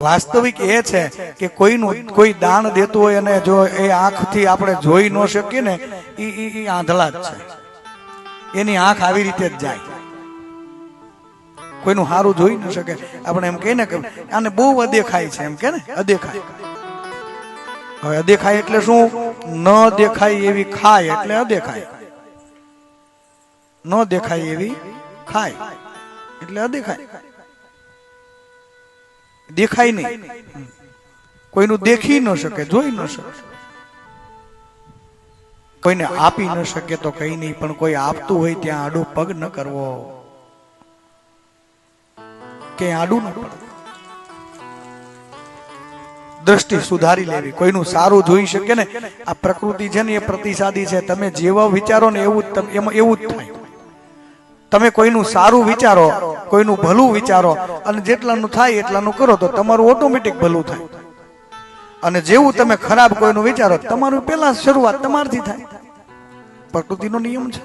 વાસ્તવિક એ છે કે કોઈ દાન દેતું હોય અને જો એ આંખથી આપણે જોઈ ન શકીએ ને એ આંધળા જ છે. એની આંખ આવી રીતે જ જાય, કોઈનું સારું જોઈ ન શકે. આપણે એમ કહીએ ને કે આને બહુ અદેખાય છે, એમ કે ને અદેખાય. હવે અદેખાય એટલે શું? ન દેખાય એવી ખાય એટલે અદેખાય. ન દેખાય એવી ખાય એટલે અદેખાય. દેખાય નહીં, કોઈનું દેખી ન શકે, જોઈ ન શકે, કોઈને આપી ન શકે તો કઈ નહીં, પણ કોઈ આપતું હોય ત્યાં આડું પગ ન કરવો, કે આડું ન પડે. દ્રષ્ટિ સુધારી લેવી, કોઈનું સારું જોઈ શકે ને. આ પ્રકૃતિ છે ને એ પ્રતિસાદી છે. તમે જેવા વિચારો ને એવું એવું જ થાય. તમે કોઈનું સારું વિચારો, કોઈનું ભલું વિચારો અને જેટલાનું થાય એટલાનું કરો તો તમારું ઓટોમેટિક ભલું થાય. અને જેવું તમે ખરાબ કોઈનું વિચારો તમારું પેલા શરૂઆત તમારથી થાય. પ્રકૃતિનો નિયમ છે.